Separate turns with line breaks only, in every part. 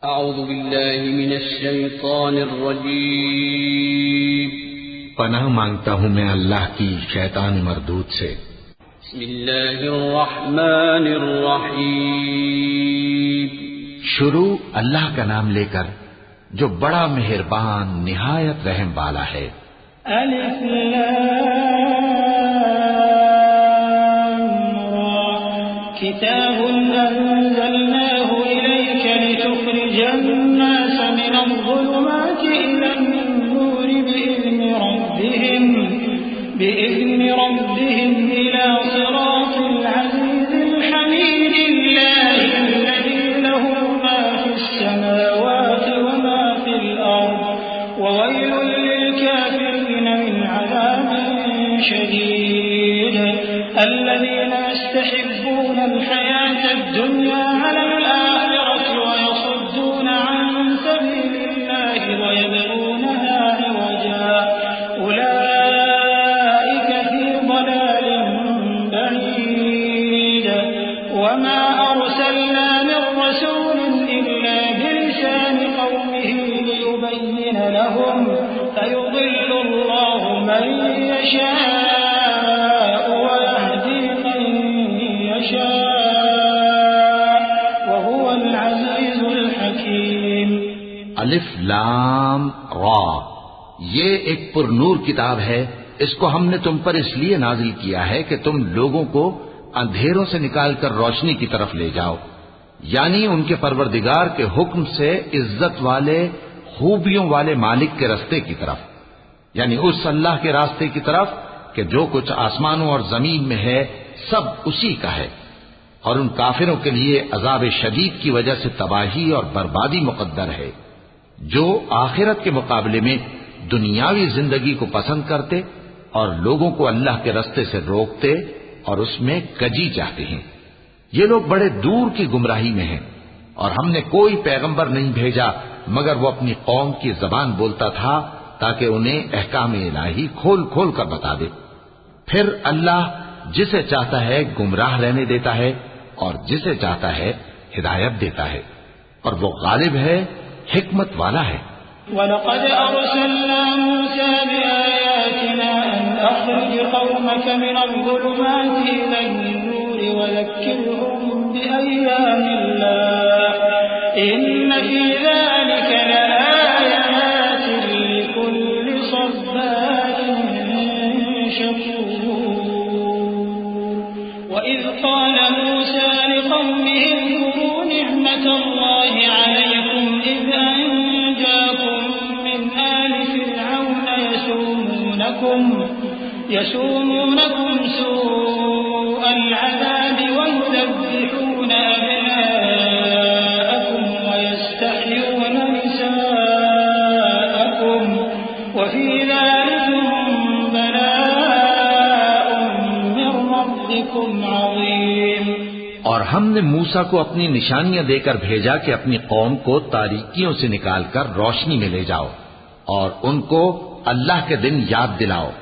अऊज़ु बिल्लाहि मिनश शैतानिर रजीम।
पनाह मांगता हूँ मैं अल्लाह की शैतान मरदूद से।
बिस्मिल्लाहिर रहमानिर रहीम।
शुरू अल्लाह का नाम लेकर जो बड़ा मेहरबान निहायत रहम वाला है।
अलिफ लाम रा किताबुन अंज़लनाहु इलैका लितुख़रिजन नास मिनल ज़ुलुमाति इलन नूरि बिइज़्नि रब्बिहिम इला सिरातिल अज़ीज़िल हमीदिल्लाहि अल्लज़ी लहु मा फ़िस समावाति व मा फ़िल अर्ज़ व वैलुल लिलकाफ़िरीन मिन अज़ाबिन शदीद अल्लज़ीना यस्तहिब्बूना अल-हयातad दुन्या अलल आखिरति व यसुद्दूना अन सबीलिल्लाहि व यबग़ूनहा इवजा उलाइका फ़ी ضلالin बईद वमा अरसलना मिन रसूलिन इल्ला बिलिसानि क़ौमिहि लियुबय्यिन लहुम फयुضिल्लु अल्लाहु मन यशाअ व यहदी मन यशाअ व हुवल अज़ीज़ुल हकीम।
अलिफ लाम रा, ये एक पुरनूर किताब है। इसको हमने तुम पर इसलिए नाजिल किया है कि तुम लोगों को अंधेरों से निकालकर रोशनी की तरफ ले जाओ, यानी उनके परवरदिगार के हुक्म से इज्जत वाले खूबियों वाले मालिक के रास्ते की तरफ, यानी उस अल्लाह के रास्ते की तरफ कि जो कुछ आसमानों और जमीन में है सब उसी का है। और उन काफिरों के लिए अजाब शदीद की वजह से तबाही और बर्बादी मुकद्दर है, जो आखिरत के मुकाबले में दुनियावी जिंदगी को पसंद करते और लोगों को अल्लाह के रास्ते से रोकते और उसमें कजी चाहते हैं। ये लोग बड़े दूर की गुमराही में हैं और हमने कोई पैगंबर नहीं भेजा मगर वो अपनी कौम की जबान बोलता था ताकि उन्हें अहकाम इलाही खोल खोल कर बता दे। फिर अल्लाह जिसे चाहता है गुमराह रहने देता है और जिसे चाहता है हिदायत देता है, और वो गालिब है, हिकमत वाला है।
वलक़द अरसलना मूसा बिआयातिना अन अख़रिज क़ौमक मिनल ज़ुलुमाति इलन-नूरि वज़क्किरहुम बिअय्यामिल्लाह इन्न फ़ी ज़ालिक लआयातिन लिकुल्लि सब्बारिन शकूर। वइज़ क़ाल मूसा लिक़ौमिहि اذकुरू निअमतल्लाहि अलैकुम इज़ अंजाकुम मिन आलि फ़िरऔन यसूमूनकुम सूअल अज़ाबि वयुज़ब्बिहून अब्नाअकुम वयस्तहयून निसाअकुम वफ़ी ज़ालिकुम बलाअٌ मिन रब्बिकुम अज़ीम।
और हमने मूसा को अपनी निशानियां देकर भेजा कि अपनी कौम को तारीकियों से निकालकर रोशनी में ले जाओ और उनको अल्लाह के दिन याद दिलाओ,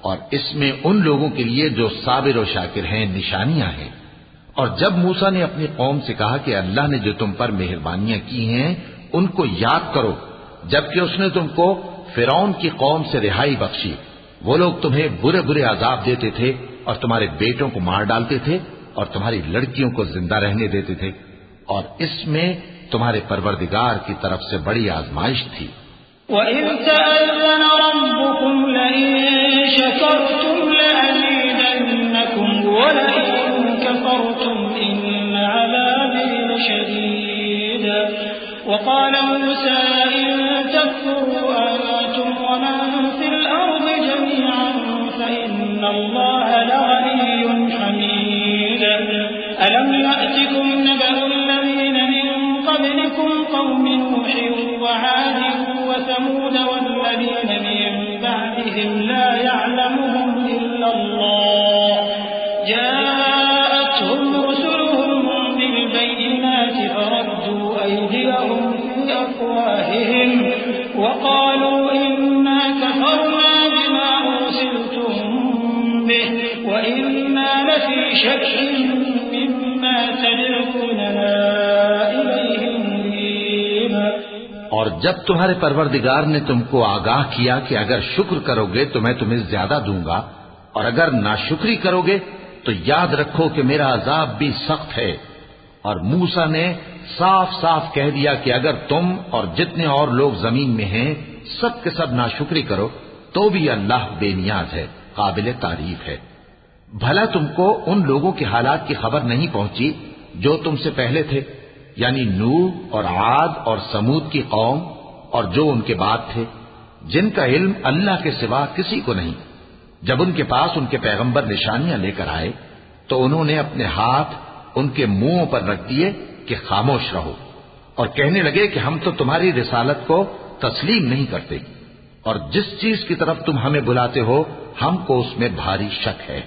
और इसमें उन लोगों के लिए जो साबिर और शाकिर हैं निशानियां हैं। और जब मूसा ने अपनी कौम से कहा कि अल्लाह ने जो तुम पर मेहरबानियां की हैं उनको याद करो, जबकि उसने तुमको फिरौन की कौम से रिहाई बख्शी। वो लोग तुम्हें बुरे बुरे अजाब देते थे और तुम्हारे बेटों को मार डालते थे और तुम्हारी लड़कियों को जिंदा रहने देते थे, और इसमें तुम्हारे परवरदिगार की तरफ से बड़ी आजमाइश थी।
वइज़ तअज़्ज़न रब्बुकुम लइन शकरतुम लअज़ीदन्नकुम वलइन कफरतुम इन्न अज़ाबी लशदीद। वक़ाल मूसा इन तकफुरू अंतुम वमन फ़िल अर्ज़ि जमीअन फ़इन्नल्लाह लग़निय्युन हमीद। अलम यअतिकुम नबअुल लज़ीन मिन क़ब्लिकुम क़ौमि नूह वआद وثمود والذين من بعدهم لا يعلمهم إلا الله جاءتهم رسلهم بالبينات فردوا أيديهم في أفواههم وقالوا إنا كفرنا بما أرسلتم به وإنا لفي شك مما تدعوننا إليه مريب.
और जब तुम्हारे परवरदिगार ने तुमको आगाह किया कि अगर शुक्र करोगे तो मैं तुम्हें ज्यादा दूंगा और अगर नाशुक्री करोगे तो याद रखो कि मेरा अजाब भी सख्त है। और मूसा ने साफ साफ कह दिया कि अगर तुम और जितने और लोग जमीन में हैं सब के सब नाशुक्री करो तो भी अल्लाह बेनियाज है, काबिल तारीफ है। भला तुमको उन लोगों के हालात की खबर नहीं पहुंची जो तुमसे पहले थे, यानी नूह और आद और समूद की कौम और जो उनके बाद थे, जिनका इल्म अल्लाह के सिवा किसी को नहीं। जब उनके पास उनके पैगंबर निशानियां लेकर आए तो उन्होंने अपने हाथ उनके मुंहों पर रख दिए कि खामोश रहो और कहने लगे कि हम तो तुम्हारी रिसालत को तस्लीम नहीं करते और जिस चीज की तरफ तुम हमें बुलाते हो हमको उसमें भारी शक है।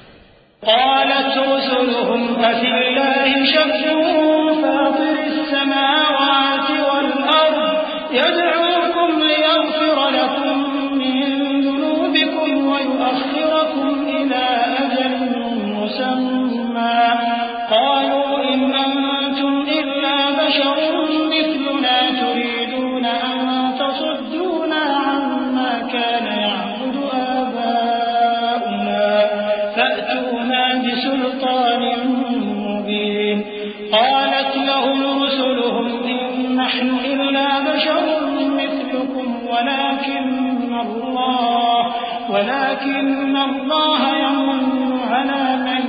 वलाकिन अल्लाह यमन्नु अला मन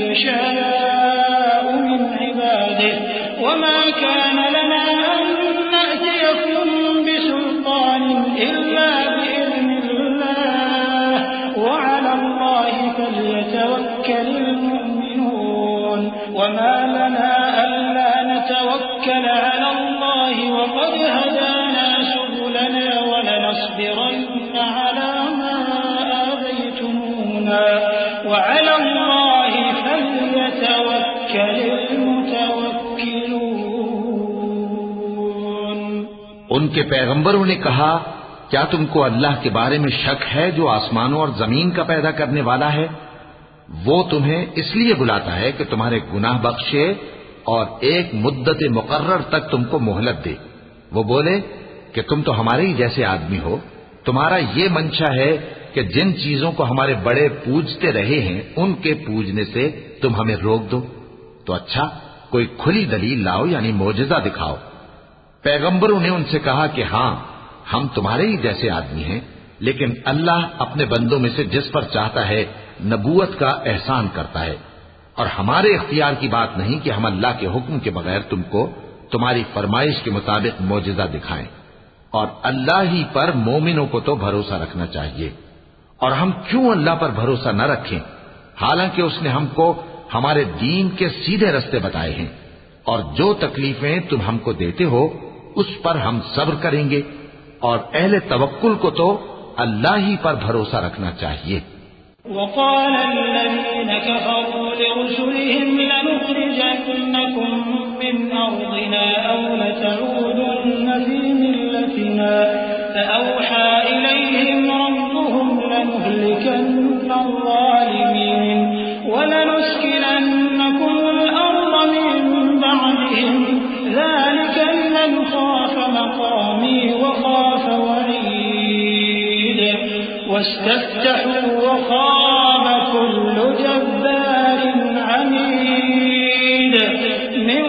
यशाअ मिन इबादिही वमा कान लना अन नअतियकुम बिसुल्तानिन इल्ला बिइज़्निल्लाह वअला अल्लाहि फल्यतवक्कलिल मुमिनून वमा लना अल्ला नतवक्कल अला अल्लाहि वक़द हदाना सुबुलना वलनस्बिरन्ना अला وعلى الله فليتوكل المتوكلون।
उनके पैगंबरों ने कहा, क्या तुमको अल्लाह के बारे में शक है जो आसमानों और जमीन का पैदा करने वाला है? वो तुम्हें इसलिए बुलाता है कि तुम्हारे गुनाह बख्शे और एक मुद्दत मुकर्रर तक तुमको मोहलत दे। वो बोले कि तुम तो हमारे ही जैसे आदमी हो, तुम्हारा ये मंशा है कि जिन चीजों को हमारे बड़े पूजते रहे हैं उनके पूजने से तुम हमें रोक दो। तो अच्छा, कोई खुली दलील लाओ, यानी मोजज़ा दिखाओ। पैगंबरों ने उनसे कहा कि हां, हम तुम्हारे ही जैसे आदमी हैं, लेकिन अल्लाह अपने बंदों में से जिस पर चाहता है नबूवत का एहसान करता है और हमारे इख्तियार की बात नहीं कि हम अल्लाह के हुक्म के बगैर तुमको तुम्हारी फरमाइश के मुताबिक मोजज़ा दिखाएं। और अल्लाह ही पर मोमिनों को तो भरोसा रखना चाहिए। और हम क्यों अल्लाह पर भरोसा न रखें, हालांकि उसने हमको हमारे दीन के सीधे रास्ते बताए हैं। और जो तकलीफें तुम हमको देते हो उस पर हम सब्र करेंगे। और अहले तवक्कुल को तो अल्लाह ही पर भरोसा रखना चाहिए।
वक़ाल अल्लज़ीन कफ़रू लिरुसुलिहिम लनुख़रिजन्नकुम मिन अर्दिना औ लतऊदुन्न फ़ी मिल्लतिना फ़अौहा इलैहिम रब्बुहुम लनुहलिकन्न अज़्ज़ालिमीन वलनुस्किनन्नकुमुल अर्ज़ मिन बअदिहिम ज़ालिक लिमन ख़ाफ़ मक़ामी वख़ाफ़ वഈद वस्तफ्तहू वख़ाब कुल्लु जब्बारिन अनीद मिन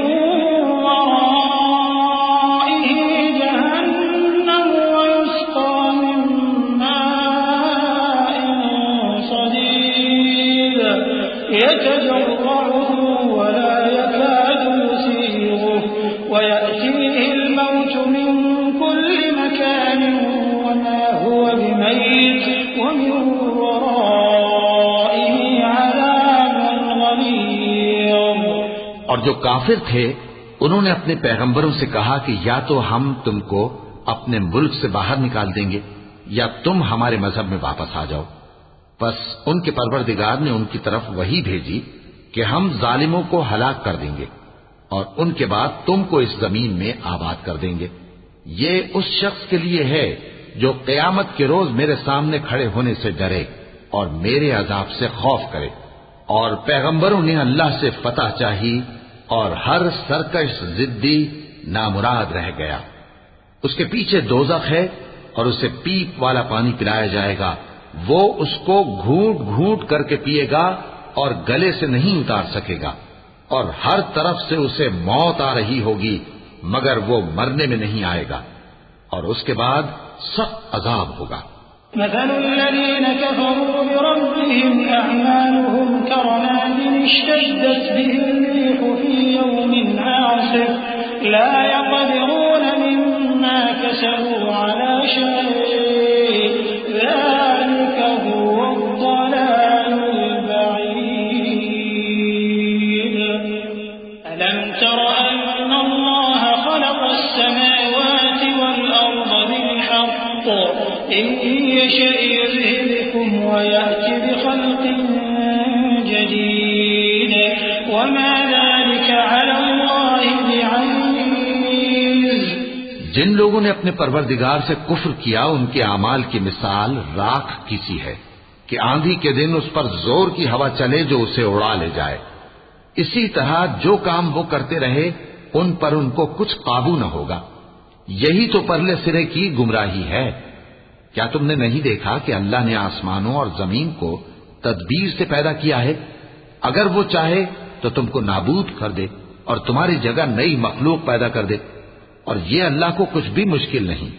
वराइहि जहन्नम वयुस्क़ा मिन माइन सदीद यतजर्रዑሁ वला यकादु युसीगुहु वयأतीहि الموت من كل مكان وما هو بميت ومن ورائه عذاب غليظ।
और जो काफिर थे उन्होंने अपने पैगंबरों से कहा कि या तो हम तुमको अपने मुल्क से बाहर निकाल देंगे या तुम हमारे मजहब में वापस आ जाओ। बस उनके परवरदिगार ने उनकी तरफ वही भेजी कि हम जालिमों को हलाक कर देंगे और उनके बाद तुमको इस जमीन में आबाद कर देंगे। ये उस शख्स के लिए है जो क़यामत के रोज मेरे सामने खड़े होने से डरे और मेरे अजाब से खौफ करे। और पैगंबरों ने अल्लाह से फतह चाही और हर सरकश जिद्दी नामुराद रह गया। उसके पीछे दोज़ख है और उसे पीप वाला पानी पिलाया जाएगा। वो उसको घूंट घूंट करके पिएगा और गले से नहीं उतार सकेगा, और हर तरफ से उसे मौत आ रही होगी, मगर वो मरने में नहीं आएगा, और उसके बाद सख्त अजाब होगा।
मसलुल्लज़ीन कफ़रू बिरब्बिहिम अअमालुहुम करमादिन इश्तद्दत बिहिर्रीहु फ़ी यौमिन आसिफ ला यक़दिरून मिम्मा कसबू अला शै'इन ज़ालिका हुवद्दलालुल बഈद। अलम तर अन्ना अल्लाह ख़लक़स समावाति वल अर्ज़ बिल-हक़्क़ इन यशअ युज़हिबकुम व यअति बिख़ल्क़िन जदीद वमा ज़ालिका अला अल्लाहि बिअज़ीज़।
जिन लोगों ने अपने परवरदिगार से कुफ्र किया, उनके आमाल की मिसाल राख की सी है कि आंधी के दिन उस पर जोर की हवा चले जो उसे उड़ा ले जाए। इसी तरह जो काम वो करते रहे उन पर उनको कुछ काबू न होगा। यही तो परले सिरे की गुमराही है। क्या तुमने नहीं देखा कि अल्लाह ने आसमानों और जमीन को तदबीर से पैदा किया है? अगर वो चाहे तो तुमको नाबूद कर दे और तुम्हारी जगह नई मखलूक पैदा कर दे, और ये अल्लाह को कुछ भी मुश्किल नहीं।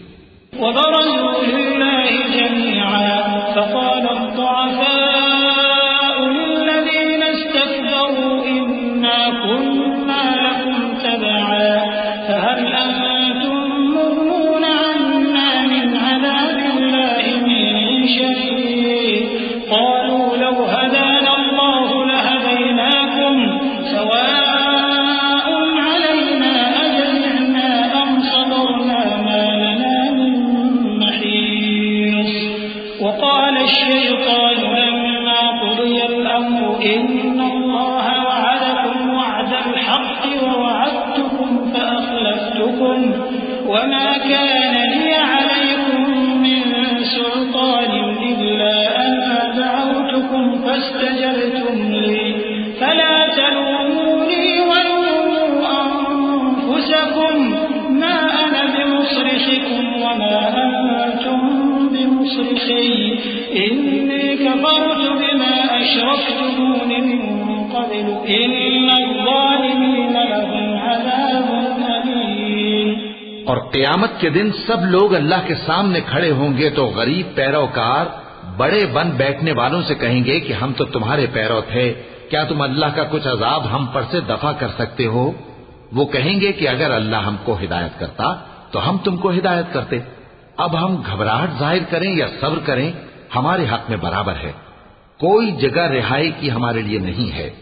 वमा कान ली अलैकुम मिन सुल्तान इल्ला अन दअउतुकुम फस्तजबतुम ली फला तलूमूनी वलूमू अनफुसकुम मा अना बिमुस्रिखिकुम वमा अंतुम बिमुस्रिखी इन्नी कफरतु बिमा अशरक्तमूनी मिन क़ब्लु इन्ना ज़ालिमीन लहुम अज़ाबुन अलीम।
और क़यामत के दिन सब लोग अल्लाह के सामने खड़े होंगे तो गरीब पैरोकार बड़े बन बैठने वालों से कहेंगे कि हम तो तुम्हारे पैरों थे, क्या तुम अल्लाह का कुछ अजाब हम पर से दफा कर सकते हो? वो कहेंगे कि अगर अल्लाह हमको हिदायत करता तो हम तुमको हिदायत करते। अब हम घबराहट जाहिर करें या सब्र करें, हमारे हक में बराबर है। कोई जगह रिहाई की हमारे लिए नहीं है।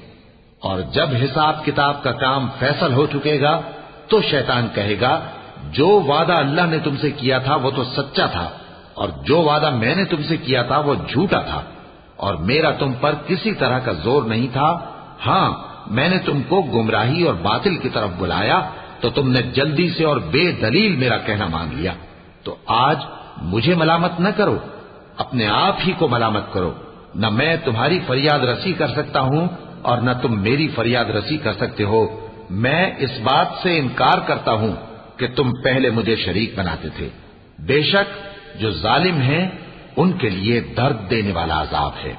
और जब हिसाब किताब का काम फैसल हो चुकेगा तो शैतान कहेगा, जो वादा अल्लाह ने तुमसे किया था वो तो सच्चा था, और जो वादा मैंने तुमसे किया था वो झूठा था, और मेरा तुम पर किसी तरह का जोर नहीं था। हां, मैंने तुमको गुमराही और बातिल की तरफ बुलाया तो तुमने जल्दी से और बेदलील मेरा कहना मान लिया। तो आज मुझे मलामत न करो, अपने आप ही को मलामत करो। न मैं तुम्हारी फरियाद रसी कर सकता हूं और न तुम मेरी फरियाद रसी कर सकते हो। मैं इस बात से इनकार करता हूं कि तुम पहले मुझे शरीक बनाते थे। बेशक जो जालिम हैं उनके लिए दर्द देने वाला अजाब है।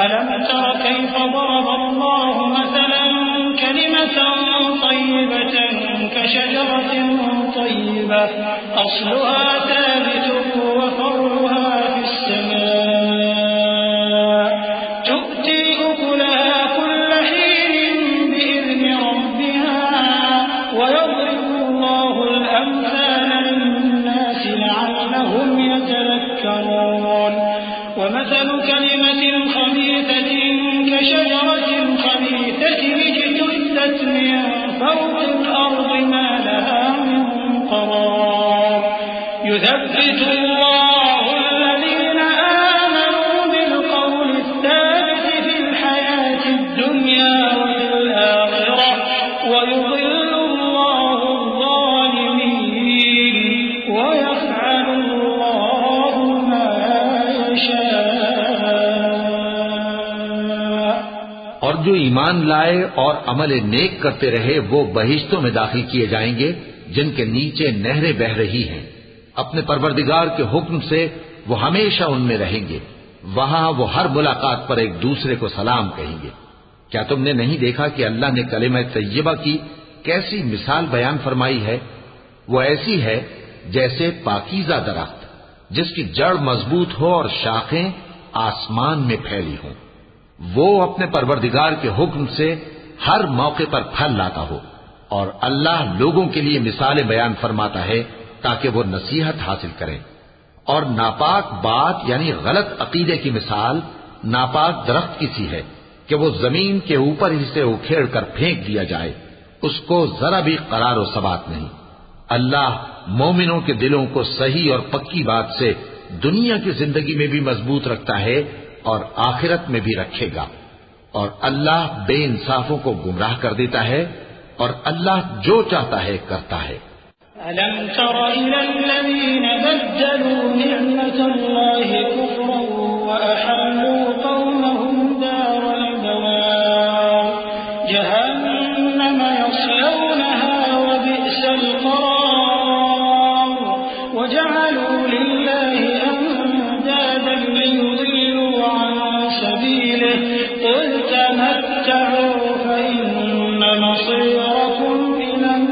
अलम तर कैफ ضرب الله مثلا كلمة طيبة كشجرة طيبة أصلها ثابت وفرعها في السماء تؤتي أكلها كل حين بإذن ربها ويضرب الله الأمثال للناس لعلهم يتذكرون ومثل كلمة خبيثة كشجرة خبيثة اجتثت من فوق الأرض ما لها من قرار يثبت الله الذين آمنوا بالقول الثابت في الحياة الدنيا
और जो ईमान लाए और अमल नेक करते रहे वो बहिश्तों में दाखिल किए जाएंगे जिनके नीचे नहरें बह रही हैं। अपने परवरदिगार के हुक्म से वो हमेशा उनमें रहेंगे। वहां वो हर मुलाकात पर एक दूसरे को सलाम कहेंगे। क्या तुमने नहीं देखा कि अल्लाह ने कलिमा तय्यबा की कैसी मिसाल बयान फरमाई है? वो ऐसी है जैसे पाकीज़ा दरख्त जिसकी जड़ मजबूत हो और शाखें आसमान में फैली हों। वो अपने परवरदिगार के हुक्म से हर मौके पर फल लाता हो। और अल्लाह लोगों के लिए मिसालें बयान फरमाता है ताकि वो नसीहत हासिल करें। और नापाक बात यानी गलत अकीदे की मिसाल नापाक दरख्त की सी है कि वो जमीन के ऊपर ही से उखेड़ कर फेंक दिया जाए, उसको जरा भी करार व सबात नहीं। अल्लाह मोमिनों के दिलों को सही और पक्की बात से दुनिया की जिंदगी में भी मजबूत रखता है और आखिरत में भी रखेगा। और अल्लाह बेइंसाफों को गुमराह कर देता है और अल्लाह जो चाहता है करता है।
अलम तर इलल्लज़ीन बद्दलू निअमतल्लाहि कुफ्रन व अहल्लू कौमहुम दारल बवार जहन्नम यस्लौनहा व बि'सल क़रार व जअलू लिल्लाहि अंदादन लियुदिल्लू अन सबीलिहि क़ुल तमत्तऊ फ़इन्न मसीरकुम इलन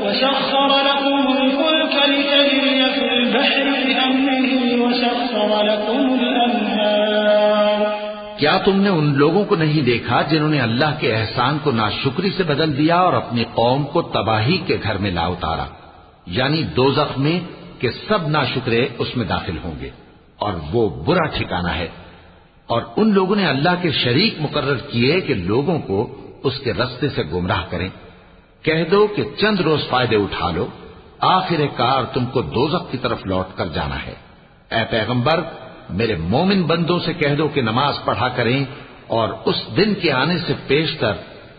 وسخر لكم الفلك لتجري في البحر بأمره وسخر لكم الأنهار।
क्या तुमने उन लोगों को नहीं देखा जिन्होंने अल्लाह के एहसान को नाशुक्री से बदल दिया और अपनी कौम को तबाही के घर में ला उतारा, यानी दोज़ख में कि सब नाशुक्रे उसमें दाखिल होंगे और वो बुरा ठिकाना है। और उन लोगों ने अल्लाह के शरीक मुकर्रर किए कि लोगों को उसके रास्ते से गुमराह करें। कह दो कि चंद रोज फायदे उठा लो, आखिरकार तुमको दोज़ख की तरफ लौट कर जाना है। ऐ पैगंबर, मेरे मोमिन बंदों से कह दो कि नमाज पढ़ा करें और उस दिन के आने से पेशतर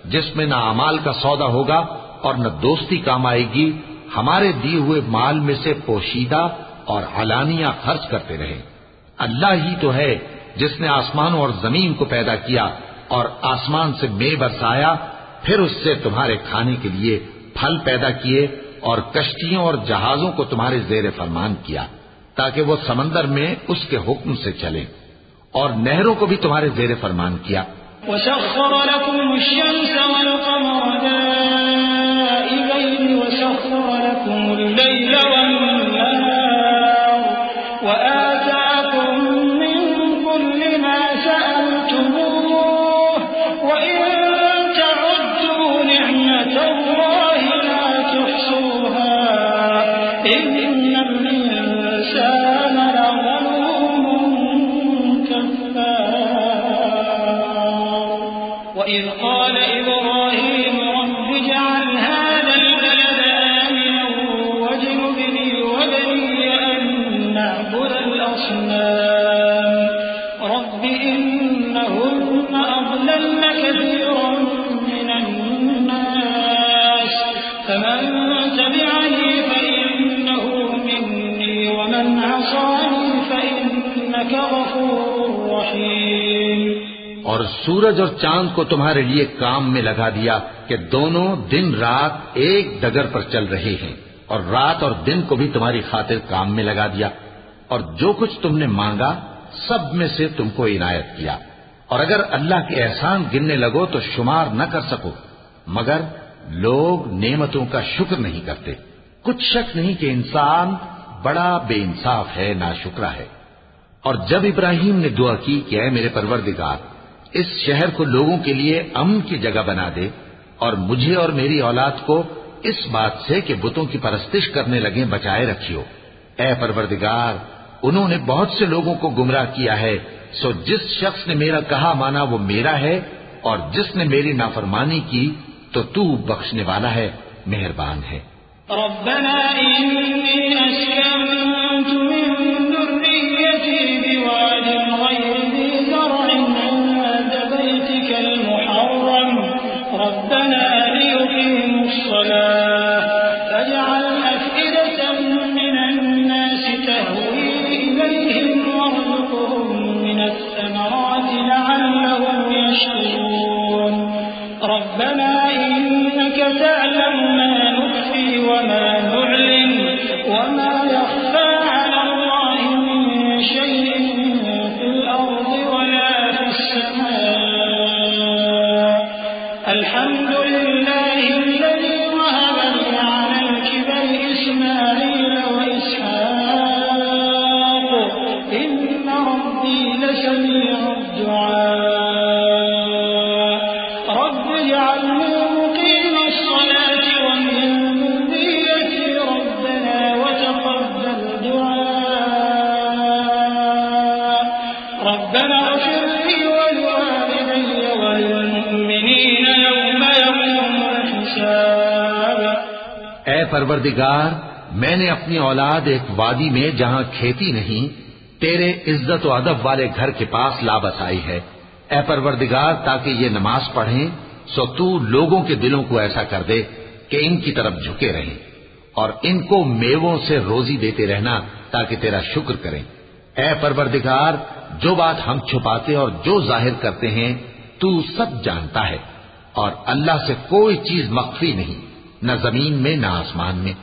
जिसमें न अमाल का सौदा होगा और न दोस्ती काम आएगी, हमारे दिए हुए माल में से पोशीदा और अलानिया खर्च करते रहे। अल्लाह ही तो है जिसने आसमानों और जमीन को पैदा किया और आसमान से मे बरसाया, फिर उससे तुम्हारे खाने के लिए फल पैदा किए और कश्तियों और जहाजों को तुम्हारे ज़ेरे फरमान किया ताकि वो समंदर में उसके हुक्म से चलें, और नहरों को भी तुम्हारे ज़ेरे फरमान किया। और सूरज और चांद को तुम्हारे लिए काम में लगा दिया कि दोनों दिन रात एक डगर पर चल रहे हैं, और रात और दिन को भी तुम्हारी खातिर काम में लगा दिया। और जो कुछ तुमने मांगा सब में से तुमको इनायत किया। और अगर अल्लाह के एहसान गिनने लगो तो शुमार न कर सको, मगर लोग नेमतों का शुक्र नहीं करते। कुछ शक नहीं कि इंसान बड़ा बेइंसाफ है, नाशुक्रा है। और जब इब्राहिम ने दुआ की कि ऐ मेरे परवरदिगार, इस शहर को लोगों के लिए अमन की जगह बना दे और मुझे और मेरी औलाद को इस बात से कि बुतों की परस्तिश करने लगे बचाए रखियो। ऐ परवरदिगार, उन्होंने बहुत से लोगों को गुमराह किया है, सो जिस शख्स ने मेरा कहा माना वो मेरा है, और जिसने मेरी नाफरमानी की तो तू बख्शने वाला है, मेहरबान है।
रब्बना इन्नी अस्कंतु मिन दुर्रिय्यती बिवादिन गैरि ज़ी ज़र'इन इंद बैतिकल मुहर्रम रब्बना लियुक़ीमुस्सलाह फजअल अफ़इदतम मिनन नासि तहवी इलैहिम वरज़ुक़हुम मिनस्समराति लअल्लहुम यशकुरून रब्बना इन्नका तअलमु मा नुख़्फ़ी वमा नु'लिन वमा यख़फ़ा अला अल्लाहि मिन शैइन फिल अर्ज़ि वला फिस समा अल्हम्दुलिल्लाहि अल्लज़ी वहब लि अलल किबरि इस्माईल व इसहाक़ इन्ना रब्बी लसमीउद दुआ रब्ब इज'अलनी मुक़ीम الصلاة ومن ذريتي ربنا وتقبل دعاء ربنا اغفر لي ولوالدي وللمؤمنين يوم يقوم الحساب।
ऐ परवरदिगार, मैंने अपनी औलाद एक वादी में जहां खेती नहीं, तेरे इज्जत व अदब वाले घर के पास ला बसाई है। ऐ परवरदिगार, ताकि ये नमाज पढ़ें, सो तू लोगों के दिलों को ऐसा कर दे कि इनकी तरफ झुके रहें, और इनको मेवों से रोजी देते रहना ताकि तेरा शुक्र करें। ऐ परवरदिगार, जो बात हम छुपाते और जो जाहिर करते हैं तू सब जानता है, और अल्लाह से कोई चीज मख्फी नहीं, न जमीन में न आसमान में।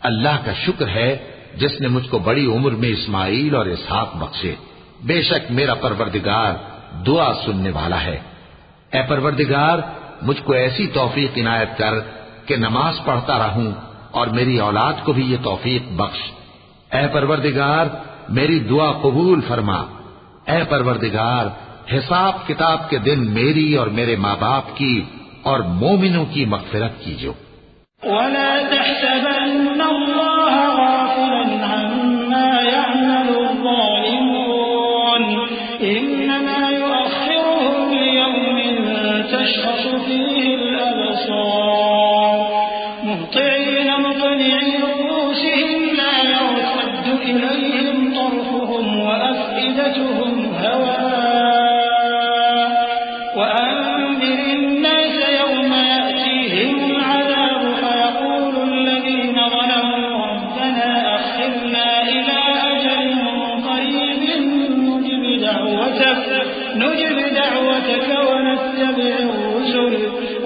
अल्लाह का शुक्र है जिसने मुझको बड़ी उम्र में इस्माईल और इसहाक बख्शे। बेशक मेरा परवरदिगार दुआ सुनने वाला है। ऐ परवरदिगार, मुझको ऐसी तौफीक इनायत कर कि नमाज पढ़ता रहूं, और मेरी औलाद को भी ये तौफीक बख्श। ऐ परवरदिगार, मेरी दुआ कबूल फरमा। ऐ परवरदिगार, हिसाब किताब के दिन मेरी और मेरे माँ बाप की और मोमिनों की मग़फ़िरत कीजिए।
वला तहसबन्नल्लाह गाफ़िलन अम्मा यअमलुज़्ज़ालिमून इन्नमा युअख़्खिरुहुम लियौमिन तशख़सु फ़ीहि الأبصار مهطعين مقنعي رؤوسهم لا يرتد إليهم طرفهم وأفئدتهم هواء وأنذر الناس يوم يأتيهم العذاب فيقول الذين ظلموا ربنا أخرنا إلى أجل قريب نجب دعوتك ونتبع الرسل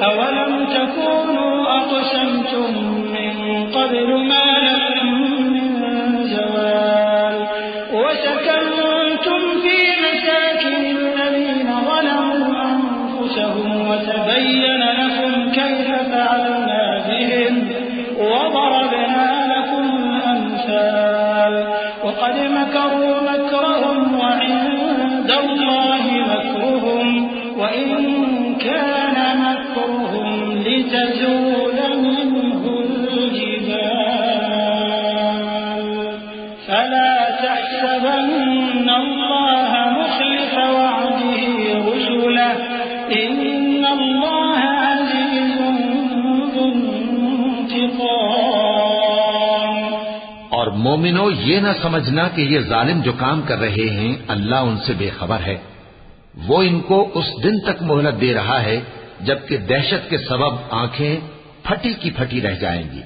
أولم تكونوا أقسمتم من قبل ما لكم من زوال وسكنتم في مساكن الذين ظلموا أنفسهم وتبين لكم كيف فعلنا بهم وضربنا لكم الأمثال وقد مكروا مكرهم وعند الله مكرهم وإن كان مكرهم لتزول منه الجبال فلا تحسبن الله مخلف وعده رسله إن الله عزيز ذو انتقام।
और मोमिनो, ये न समझना कि ये जालिम जो काम कर रहे हैं अल्लाह उनसे बेखबर है। वो इनको उस दिन तक मोहलत दे रहा है जबकि दहशत के सबब आंखें फटी की फटी रह जाएंगी,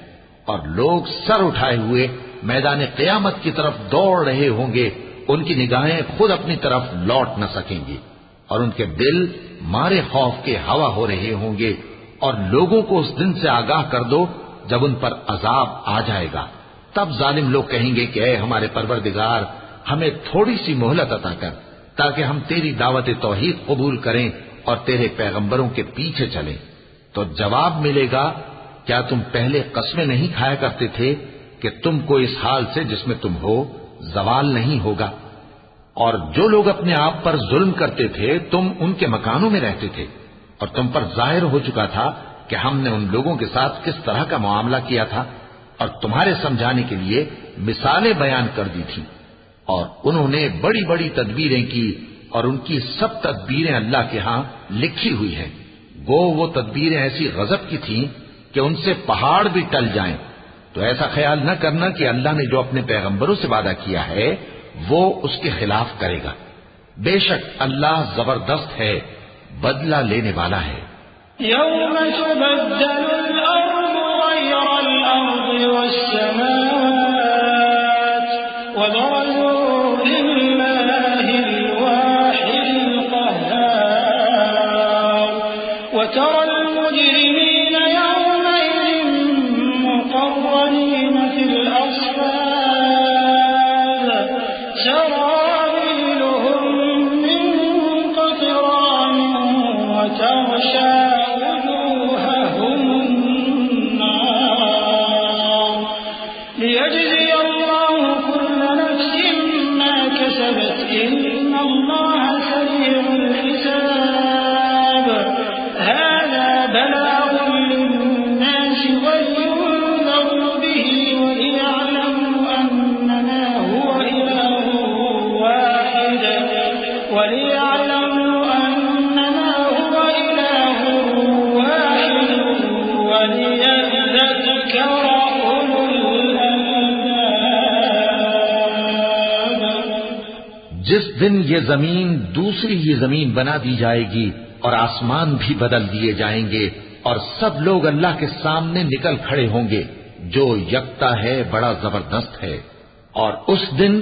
और लोग सर उठाए हुए मैदान क़यामत की तरफ दौड़ रहे होंगे। उनकी निगाहें खुद अपनी तरफ लौट न सकेंगी, और उनके दिल मारे खौफ के हवा हो रहे होंगे। और लोगों को उस दिन से आगाह कर दो जब उन पर अजाब आ जाएगा। तब जालिम लोग कहेंगे कि ऐ हमारे परवरदिगार, हमें थोड़ी सी मोहलत अता कर ताकि हम तेरी दावत तौहीद कबूल करें और तेरे पैगंबरों के पीछे चलें। तो जवाब मिलेगा, क्या तुम पहले कस्में नहीं खाया करते थे कि तुमको इस हाल से जिसमें तुम हो जवाल नहीं होगा? और जो लोग अपने आप पर जुल्म करते थे तुम उनके मकानों में रहते थे, और तुम पर जाहिर हो चुका था कि हमने उन लोगों के साथ किस तरह का मामला किया था और तुम्हारे समझाने के लिए मिसालें बयान कर दी थी। और उन्होंने बड़ी बड़ी तदबीरें की और उनकी सब तदबीरें अल्लाह के यहां लिखी हुई हैं। वो तदबीरें ऐसी गजब की थीं कि उनसे पहाड़ भी टल जाएं। तो ऐसा ख्याल न करना कि अल्लाह ने जो अपने पैगंबरों से वादा किया है वो उसके खिलाफ करेगा। बेशक अल्लाह जबरदस्त है, बदला लेने वाला है।
यौम तुबद्दलुल अर्दु गयरल अर्दि वस्समावात वबरज़ू लिल्लाहिल वाहिदिल क़ह्हार वतरल मुजरिमीन यौमइज़िन मुक़र्रनीन फिल अस्फ़ाद सराबीलुहुम मिन क़तरान वतग़शा वजूहहुम अन्नार लियजज़िय अल्लाहु कुल्ल नफ्सिन मा कसबत इन्न अल्लाह सरीउल हिसाब हाज़ा बलागुन लिन्नासि वलियुनज़िरु बिहि वलियअलमू अन्नमा हुवा इलाहुन वाहिद वलियज़्ज़करा उलुल अलबाब।
जिस दिन ये जमीन दूसरी ही जमीन बना दी जाएगी और आसमान भी बदल दिए जाएंगे और सब लोग अल्लाह के सामने निकल खड़े होंगे जो यकता है, बड़ा जबरदस्त है। और उस दिन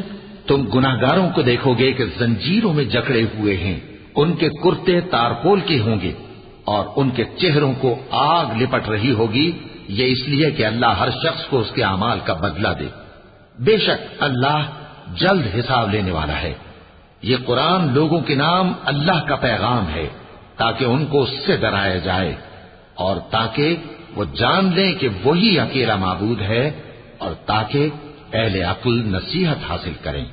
तुम गुनाहगारों को देखोगे कि जंजीरों में जकड़े हुए हैं, उनके कुर्ते तारपोल के होंगे और उनके चेहरों को आग लिपट रही होगी। ये इसलिए कि अल्लाह हर शख्स को उसके अमाल का बदला दे। बेशक अल्लाह जल्द हिसाब लेने वाला है। ये कुरान लोगों के नाम अल्लाह का पैगाम है ताकि उनको उससे डराया जाए और ताकि वो जान लें कि वही अकेला माबूद है और ताकि अहले अक्ल नसीहत हासिल करें।